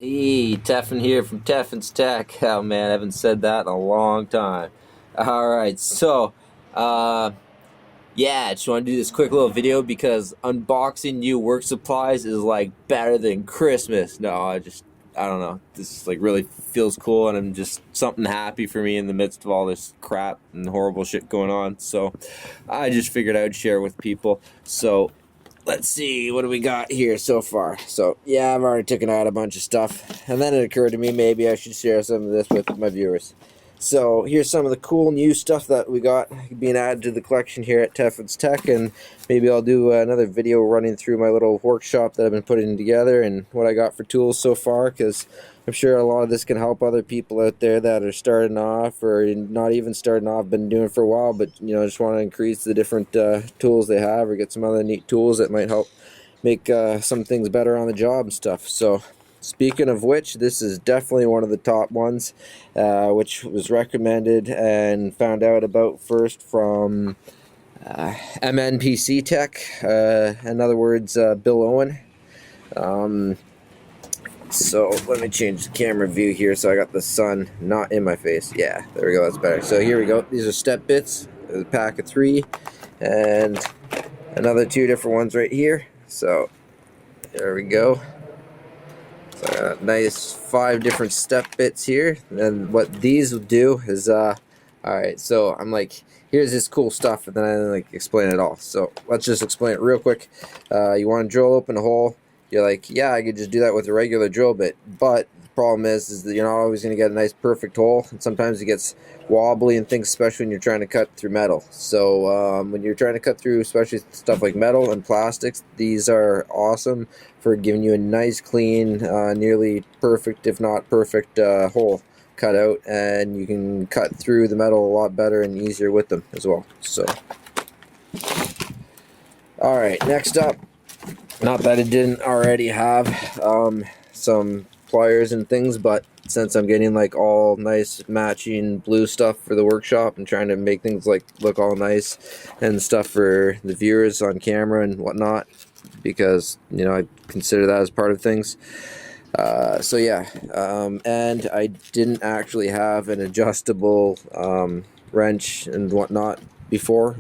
Hey, Tefen here from Tefen's Tech. Oh man, I haven't said that in a long time. Alright, so, uh, yeah, I just want to do this quick little video because unboxing new work supplies is like better than Christmas. No, I don't know. This like really feels cool and I'm just something happy for me in the midst of all this crap and horrible shit going on. So, I just figured I would share with people. So, let's see, what do we got here so far? So, yeah, I've already taken out a bunch of stuff, and then it occurred to me maybe I should share some of this with my viewers. So, here's some of the cool new stuff that we got being added to the collection here at Tefen's Tech, and maybe I'll do another video running through my little workshop that I've been putting together and what I got for tools so far, because I'm sure a lot of this can help other people out there that are starting off or not even starting off, been doing it for a while, but just want to increase the different tools they have or get some other neat tools that might help make some things better on the job and stuff. So speaking of which, this is definitely one of the top ones, which was recommended and found out about first from MNPC Tech, in other words, Bill Owen. So let me change the camera view here so I got the sun not in my face. Yeah, there we go, that's better. So here we go. These are step bits. There's a pack of 3 and another 2 different ones right here. So there we go. So nice 5 different step bits here. And what these will do is alright, so I'm like, here's this cool stuff, and then I like explain it all. So let's just explain it real quick. You want to drill open a hole. You're like, yeah, I could just do that with a regular drill bit, but the problem is that you're not always going to get a nice perfect hole, and sometimes it gets wobbly and things, especially when you're trying to cut through metal. So when you're trying to cut through especially stuff like metal and plastics, these are awesome for giving you a nice clean, nearly perfect, if not perfect, hole cut out, and you can cut through the metal a lot better and easier with them as well. So alright, next up, not that it didn't already have some pliers and things, but since I'm getting like all nice matching blue stuff for the workshop and trying to make things like look all nice and stuff for the viewers on camera and whatnot, because I consider that as part of things. So yeah, and I didn't actually have an adjustable wrench and whatnot before,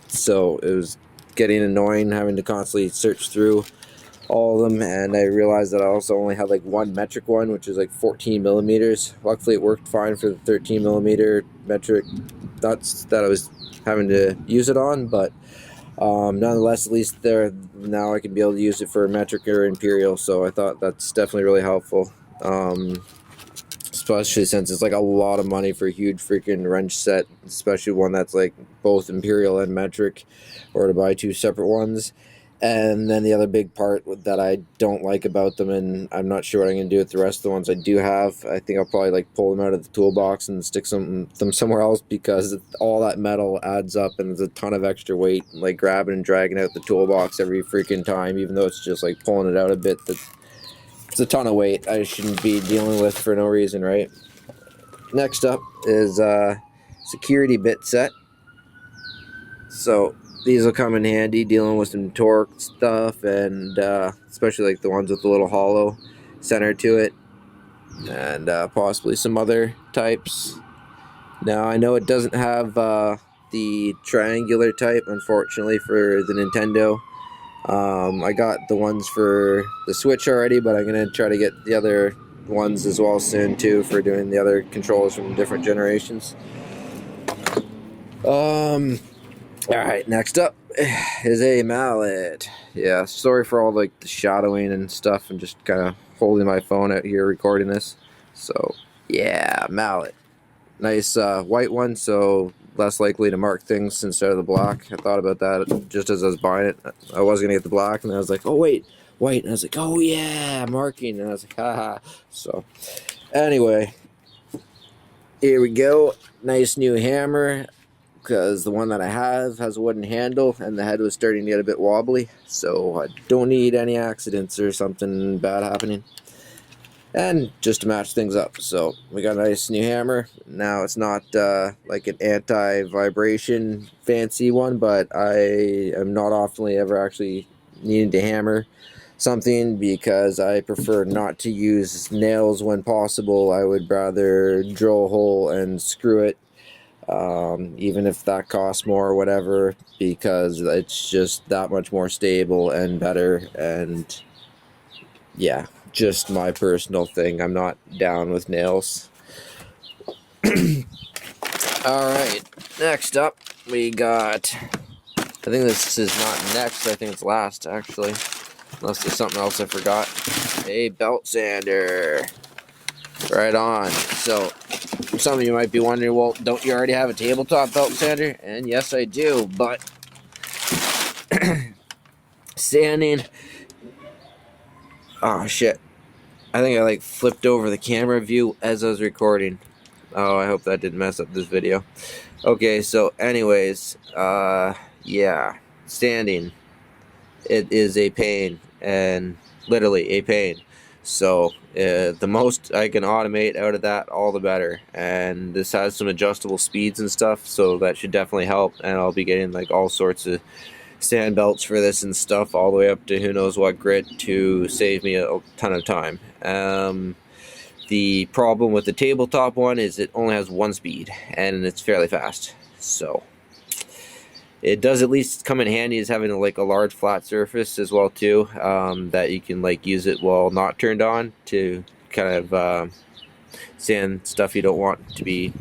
so it was getting annoying having to constantly search through all of them, and I realized that I also only had like one metric one, which is like 14 millimeters. Luckily it worked fine for the 13 millimeter metric nuts that I was having to use it on, but nonetheless, at least there now I can be able to use it for metric or imperial, so I thought that's definitely really helpful, especially since it's like a lot of money for a huge freaking wrench set, especially one that's like both imperial and metric, or to buy 2 separate ones. And then the other big part that I don't like about them, and I'm not sure what I'm going to do with the rest of the ones I do have, I think I'll probably like pull them out of the toolbox and stick them somewhere else, because all that metal adds up and there's a ton of extra weight, like grabbing and dragging out the toolbox every freaking time, even though it's just like pulling it out a bit. It's a ton of weight I shouldn't be dealing with for no reason, right? Next up is security bit set. So these will come in handy dealing with some torque stuff, and especially like the ones with the little hollow center to it, and possibly some other types. Now I know it doesn't have the triangular type, unfortunately, for the Nintendo. I got the ones for the Switch already, but I'm going to try to get the other ones as well soon too, for doing the other controllers from different generations. Alright, next up is a mallet. Yeah, sorry for all like the shadowing and stuff, and just kind of holding my phone out here recording this. So yeah, mallet. Nice white one, so less likely to mark things instead of the black. I thought about that just as I was buying it. I was going to get the black, and I was like, oh wait, white. And I was like, oh yeah, marking. And I was like, haha. So anyway, here we go. Nice new hammer, because the one that I have has a wooden handle and the head was starting to get a bit wobbly, so I don't need any accidents or something bad happening. And just to match things up, so we got a nice new hammer. Now it's not like an anti-vibration fancy one, but I am not often ever actually needing to hammer, something, because I prefer not to use nails when possible. I would rather drill a hole and screw it, even if that costs more or whatever, because it's just that much more stable and better. And yeah, just my personal thing. I'm not down with nails. Alright, next up we got, I think this is not next, I think it's last actually, unless there's something else I forgot. A belt sander. Right on. So some of you might be wondering, well, don't you already have a tabletop belt sander? And yes, I do, but sanding, oh shit, I think I like flipped over the camera view as I was recording. Oh, I hope that didn't mess up this video. Okay, so anyways, yeah, sanding, it is a pain, and literally a pain. So the most I can automate out of that, all the better. And this has some adjustable speeds and stuff, so that should definitely help. And I'll be getting like all sorts of sand belts for this and stuff, all the way up to who knows what grit, to save me a ton of time. The problem with the tabletop one is it only has one speed, and it's fairly fast. So it does at least come in handy as having like a large flat surface as well too, that you can like use it while not turned on to kind of sand stuff you don't want to be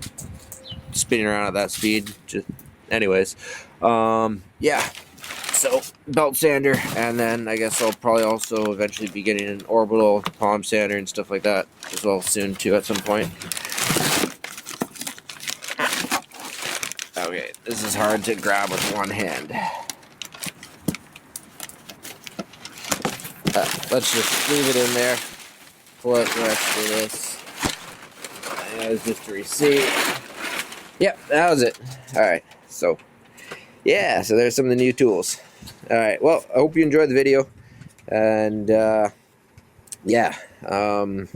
spinning around at that speed. Just anyways, yeah. So belt sander, and then I guess I'll probably also eventually be getting an orbital palm sander and stuff like that as well soon too at some point. Okay, this is hard to grab with one hand. Let's just leave it in there. Pull out the rest of this. That was just a receipt. Yep, that was it. Alright, so yeah, so there's some of the new tools. Alright, well, I hope you enjoyed the video. And yeah, I'm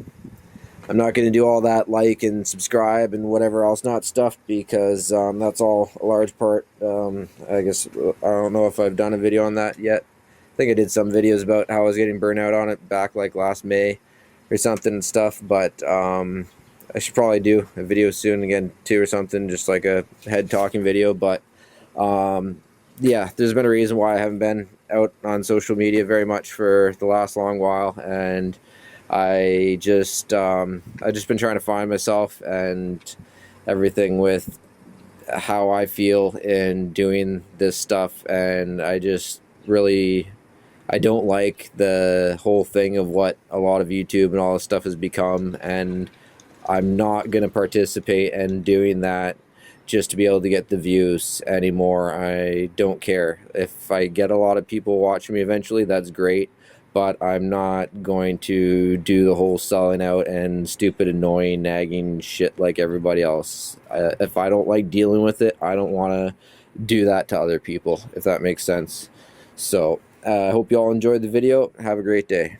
not going to do all that like and subscribe and whatever else not stuff, because that's all a large part. I guess, I don't know if I've done a video on that yet. I think I did some videos about how I was getting burnt out on it back like last May or something and stuff, but I should probably do a video soon again too or something, just like a head talking video. But yeah, there's been a reason why I haven't been out on social media very much for the last long while, and I just been trying to find myself and everything with how I feel in doing this stuff. And I just really, I don't like the whole thing of what a lot of YouTube and all this stuff has become, and I'm not going to participate in doing that just to be able to get the views anymore. I don't care. If I get a lot of people watching me eventually, that's great, but I'm not going to do the whole selling out and stupid, annoying, nagging shit like everybody else. If I don't like dealing with it, I don't want to do that to other people, if that makes sense. So I hope you all enjoyed the video. Have a great day.